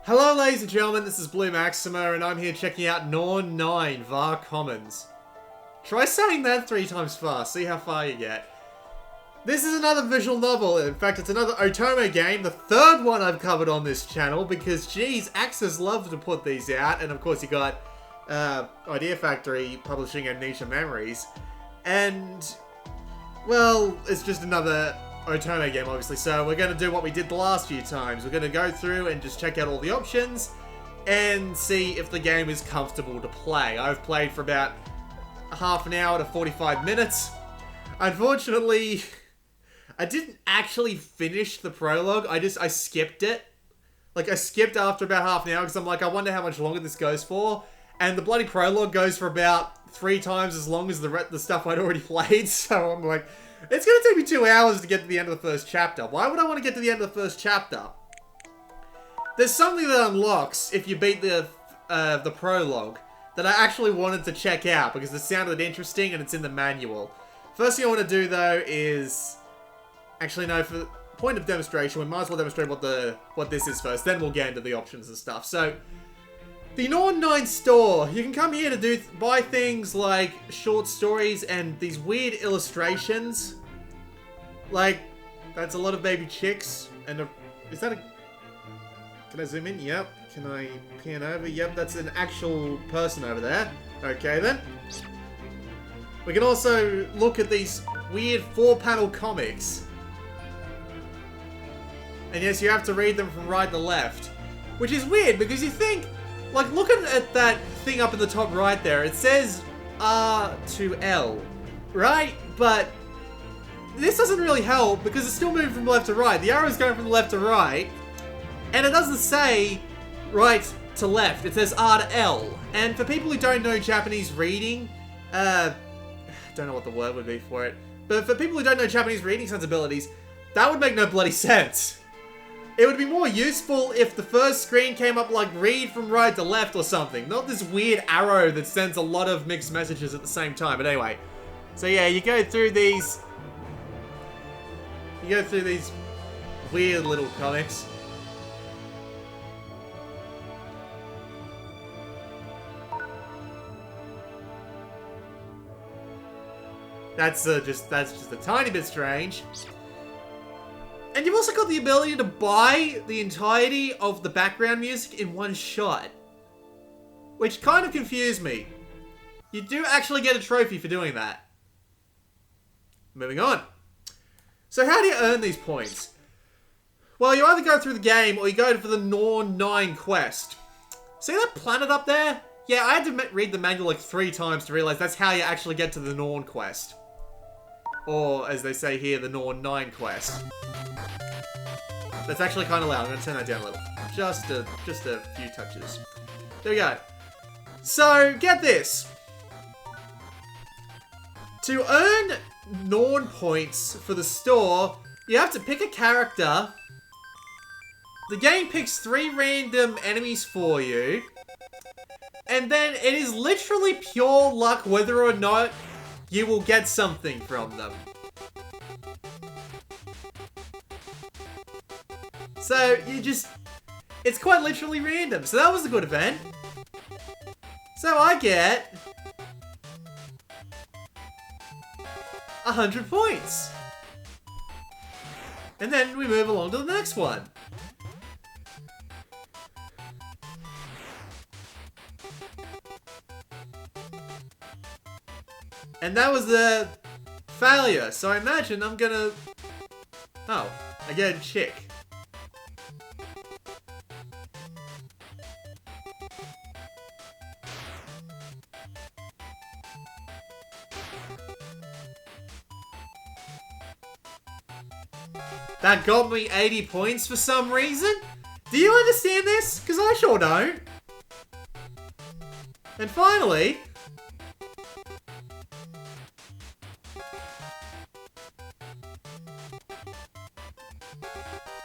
Hello ladies and gentlemen, this is Blue Maxima and I'm here checking out Norn9 VAR Commons. Try saying that 3 times fast, see how far you get. This is another visual novel, in fact it's another Otome game, the 3rd one I've covered on this channel because geez, Axis love to put these out, and of course you got Idea Factory publishing Amnesia Memories, and well, it's just another Otome game, obviously, so we're going to do what we did the last few times. We're going to go through and just check out all the options and see if the game is comfortable to play. I've played for about half an hour to 45 minutes. Unfortunately, I didn't actually finish the prologue. I skipped it. Like, I skipped after about half an hour because I'm like, I wonder how much longer this goes for. And the bloody prologue goes for about 3 times as long as the stuff I'd already played, so I'm like, it's going to take me 2 hours to get to the end of the first chapter. Why would I want to get to the end of the first chapter? There's something that unlocks if you beat the prologue that I actually wanted to check out because it sounded interesting and it's in the manual. First thing I want to do though is... Actually no, for the point of demonstration, we might as well demonstrate what this is first, then we'll get into the options and stuff. So, the Norn9 store, you can come here to buy things like short stories and these weird illustrations. Like, that's a lot of baby chicks. And is that a... Can I zoom in? Yep. Can I pan over? Yep, that's an actual person over there. Okay then. We can also look at these weird 4-panel comics. And yes, you have to read them from right to left. Which is weird because you think... Like, look at that thing up in the top right there. It says R to L, right? But this doesn't really help because it's still moving from left to right. The arrow's going from left to right, and it doesn't say right to left. It says R to L. And for people who don't know Japanese reading, I don't know what the word would be for it, but for people who don't know Japanese reading sensibilities, that would make no bloody sense. It would be more useful if the first screen came up like read from right to left or something. Not this weird arrow that sends a lot of mixed messages at the same time. But anyway. So yeah, you go through these... weird little comics. That's just a tiny bit strange. And you've also got the ability to buy the entirety of the background music in one shot. Which kind of confused me. You do actually get a trophy for doing that. Moving on. So how do you earn these points? Well, you either go through the game or you go for the Norn9 quest. See that planet up there? Yeah, I had to read the manual like 3 times to realize that's how you actually get to the Norn quest. Or, as they say here, the Norn9 quest. That's actually kind of loud. I'm going to turn that down a little. Just a few touches. There we go. So, get this. To earn Norn points for the store, you have to pick a character. The game picks 3 random enemies for you. And then it is literally pure luck whether or not you will get something from them. So, it's quite literally random. So that was a good event. So I get 100 points. And then we move along to the next one. And that was a failure. So I imagine I'm gonna... Oh, I get a chick. That got me 80 points for some reason? Do you understand this? Because I sure don't. And finally...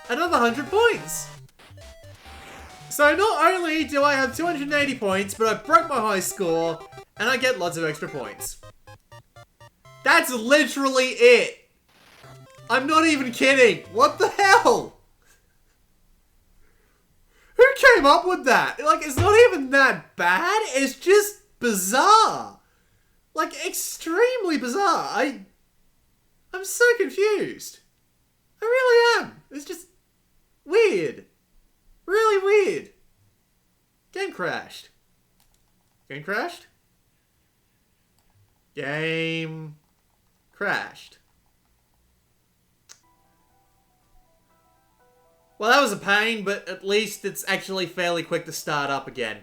another 100 points! So not only do I have 280 points, but I broke my high score, and I get lots of extra points. That's literally it! I'm not even kidding. What the hell? Who came up with that? Like, it's not even that bad. It's just bizarre. Like, extremely bizarre. I'm so confused. I really am. It's just weird. Really weird. Game crashed. Game crashed? Game crashed. Well, that was a pain, but at least it's actually fairly quick to start up again.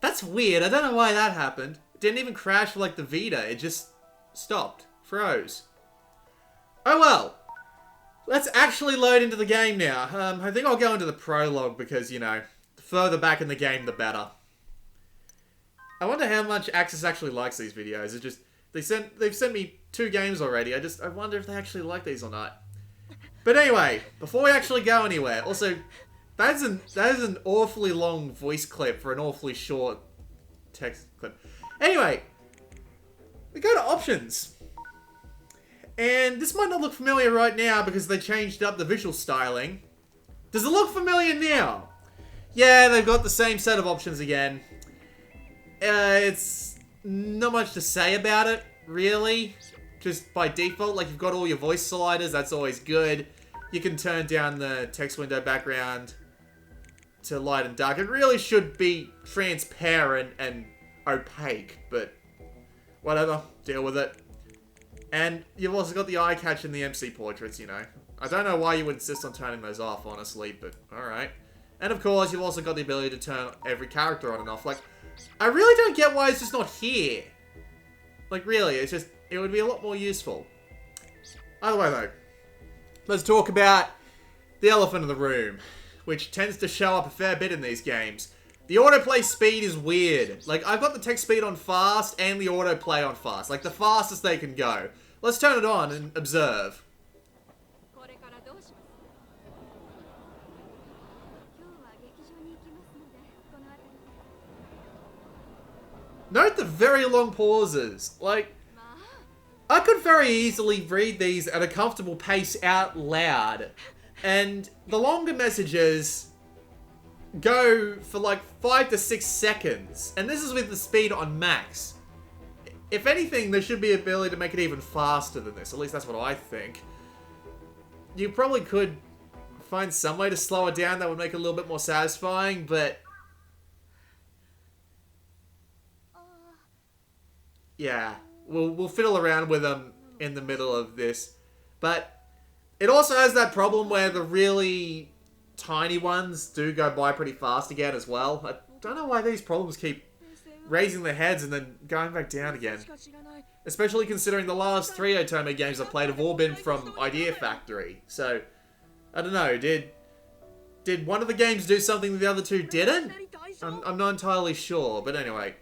That's weird. I don't know why that happened. It didn't even crash like the Vita. It just stopped. Froze. Oh well. Let's actually load into the game now. I think I'll go into the prologue because, you know, the further back in the game, the better. I wonder how much Axis actually likes these videos. It just they've sent me 2 games already. I wonder if they actually like these or not. But anyway, before we actually go anywhere, also, that is an awfully long voice clip for an awfully short text clip. Anyway, we go to options. And this might not look familiar right now because they changed up the visual styling. Does it look familiar now? Yeah, they've got the same set of options again. It's not much to say about it, really. Just by default, like, you've got all your voice sliders, that's always good. You can turn down the text window background to light and dark. It really should be transparent and opaque, but whatever, deal with it. And you've also got the eye catch and the MC portraits, you know. I don't know why you would insist on turning those off, honestly, but alright. And of course, you've also got the ability to turn every character on and off. Like, I really don't get why it's just not here. Like, really, it's just, it would be a lot more useful. Either way, though, let's talk about the elephant in the room, which tends to show up a fair bit in these games. The autoplay speed is weird. Like, I've got the text speed on fast and the autoplay on fast. Like, the fastest they can go. Let's turn it on and observe. Note the very long pauses. Like, I could very easily read these at a comfortable pace out loud. And the longer messages go for like 5 to 6 seconds. And this is with the speed on max. If anything, there should be an ability to make it even faster than this. At least that's what I think. You probably could find some way to slow it down that would make it a little bit more satisfying, but yeah, we'll fiddle around with them in the middle of this. But it also has that problem where the really tiny ones do go by pretty fast again as well. I don't know why these problems keep raising their heads and then going back down again. Especially considering the last 3 Otome games I've played have all been from Idea Factory. So, I don't know, did one of the games do something that the other 2 didn't? I'm not entirely sure, but anyway.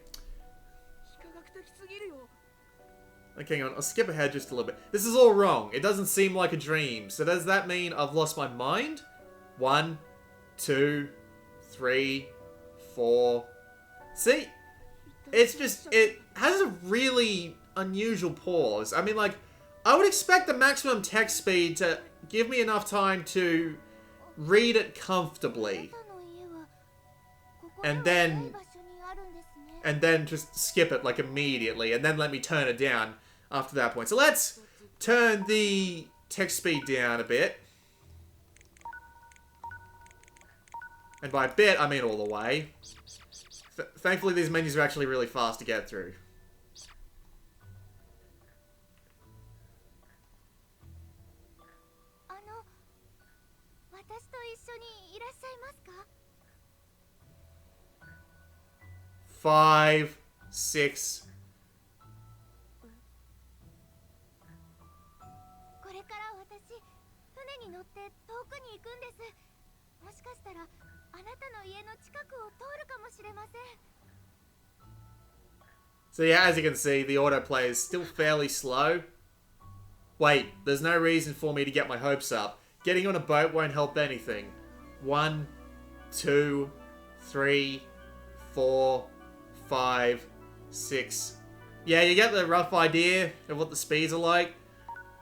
Okay, hang on, I'll skip ahead just a little bit. This is all wrong. It doesn't seem like a dream. So does that mean I've lost my mind? 1, 2, 3, 4. See? It's just, it has a really unusual pause. I mean, like, I would expect the maximum text speed to give me enough time to read it comfortably. And then just skip it, like, immediately. And then let me turn it down after that point. So let's turn the text speed down a bit. And by a bit, I mean all the way. Thankfully, these menus are actually really fast to get through. Five, 6. So yeah, as you can see, the autoplay is still fairly slow. Wait, there's no reason for me to get my hopes up. Getting on a boat won't help anything. 1, 2, 3, 4, 5, 6. Yeah, you get the rough idea of what the speeds are like.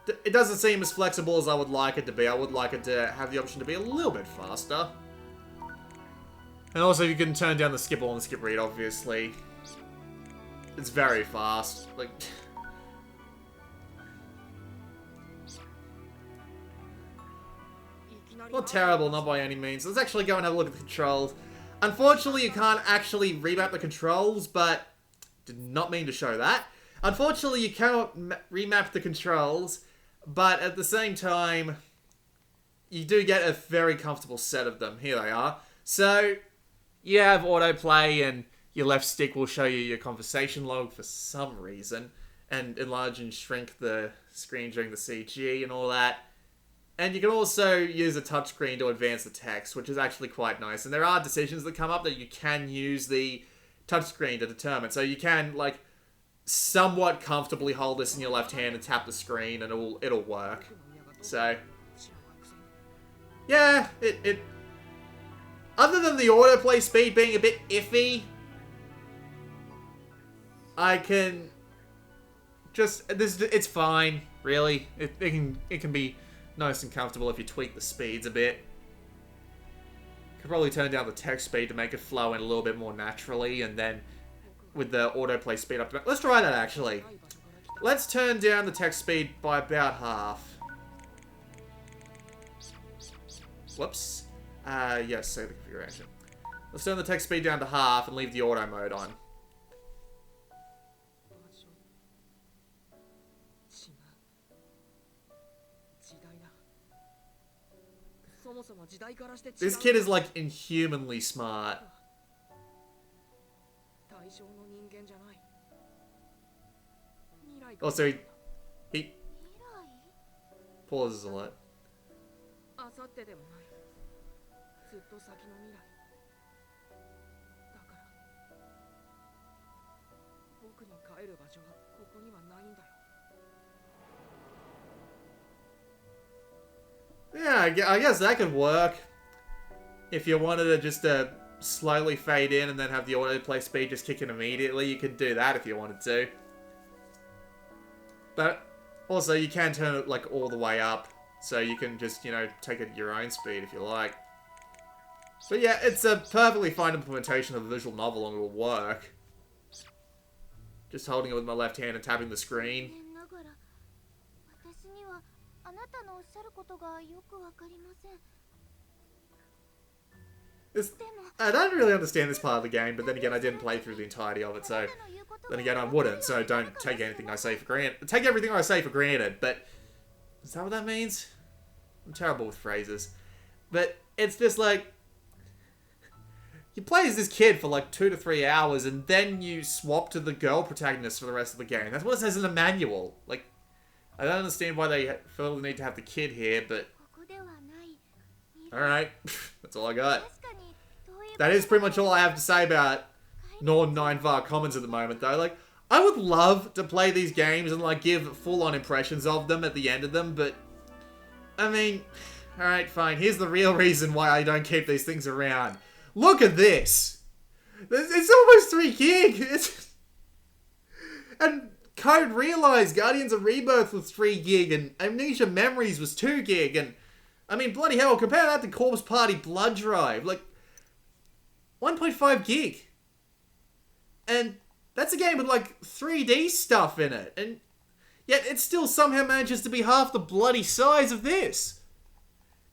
It doesn't seem as flexible as I would like it to be. I would like it to have the option to be a little bit faster. And also you can turn down the skip all and skip read, obviously. It's very fast. Like... Not terrible, not by any means. Let's actually go and have a look at the controls. Unfortunately, you can't actually remap the controls, but... Did not mean to show that. Unfortunately, you cannot remap the controls, but at the same time, you do get a very comfortable set of them. Here they are. So, you have autoplay, and your left stick will show you your conversation log for some reason, and enlarge and shrink the screen during the CG and all that. And you can also use a touchscreen to advance the text, which is actually quite nice. And there are decisions that come up that you can use the touchscreen to determine. So you can, like, somewhat comfortably hold this in your left hand and tap the screen and it'll work. So, yeah, it other than the autoplay speed being a bit iffy, I can just, it's fine, really. It can be nice and comfortable if you tweak the speeds a bit. Could probably turn down the text speed to make it flow in a little bit more naturally, and then with the autoplay speed up to... Let's try that, actually. Let's turn down the text speed by about half. Whoops. Yes, save the configuration. Let's turn the text speed down to half and leave the auto mode on. This kid is, like, inhumanly smart. Also, he pauses a lot. Yeah, I guess that could work. If you wanted to just slowly fade in and then have the autoplay speed just kick in immediately, you could do that if you wanted to. But also, you can turn it, like, all the way up. So you can just, you know, take it at your own speed if you like. But yeah, it's a perfectly fine implementation of a visual novel and it'll work. Just holding it with my left hand and tapping the screen. I don't really understand this part of the game, but then again, I didn't play through the entirety of it, so... Then again, I wouldn't, so don't take anything I say for granted. Take everything I say for granted, but... Is that what that means? I'm terrible with phrases. But it's just like... You play as this kid for like 2 to 3 hours, and then you swap to the girl protagonist for the rest of the game. That's what it says in the manual. Like, I don't understand why they feel the need to have the kid here, but... Alright, that's all I got. That is pretty much all I have to say about Norn9 VAR Commons at the moment, though. Like, I would love to play these games and, like, give full-on impressions of them at the end of them, but... I mean... Alright, fine. Here's the real reason why I don't keep these things around. Look at this! It's almost 3 gig! And Code Realized Guardians of Rebirth was 3 gig, and Amnesia Memories was 2 gig, and... I mean, bloody hell, compare that to Corpse Party Blood Drive. Like, 1.5 gig. And that's a game with, like, 3D stuff in it. And yet it still somehow manages to be half the bloody size of this.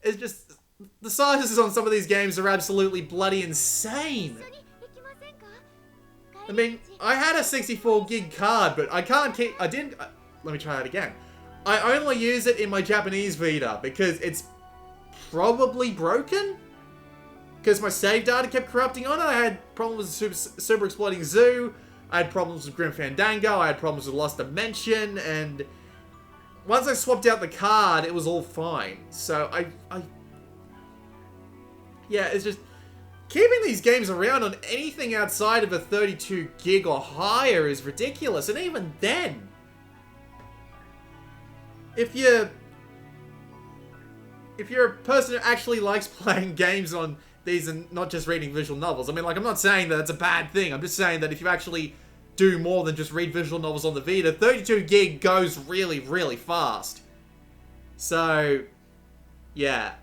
It's just... The sizes on some of these games are absolutely bloody insane. I mean, I had a 64 gig card, but I can't keep... let me try that again. I only use it in my Japanese Vita because it's probably broken? Because my save data kept corrupting on it. I had problems with Super Exploding Zoo. I had problems with Grim Fandango. I had problems with Lost Dimension. And once I swapped out the card, it was all fine. So yeah, it's just... Keeping these games around on anything outside of a 32 gig or higher is ridiculous. And even then... If you're a person who actually likes playing games on these and not just reading visual novels, I mean, like, I'm not saying that it's a bad thing. I'm just saying that if you actually do more than just read visual novels on the Vita, 32 gig goes really, really fast. So, yeah.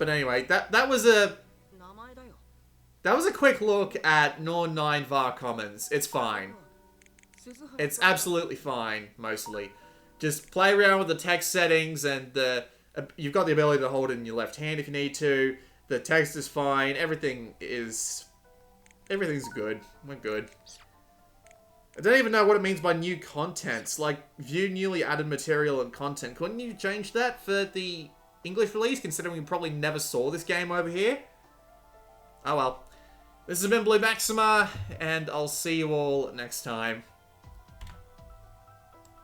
But anyway, that was a quick look at Norn9 VAR Commons. It's fine. It's absolutely fine, mostly. Just play around with the text settings, and you've got the ability to hold it in your left hand if you need to. The text is fine. Everything's good. We're good. I don't even know what it means by new contents. Like, view newly added material and content. Couldn't you change that for the English release, considering we probably never saw this game over here? Oh well. This has been Blue Maxima, and I'll see you all next time.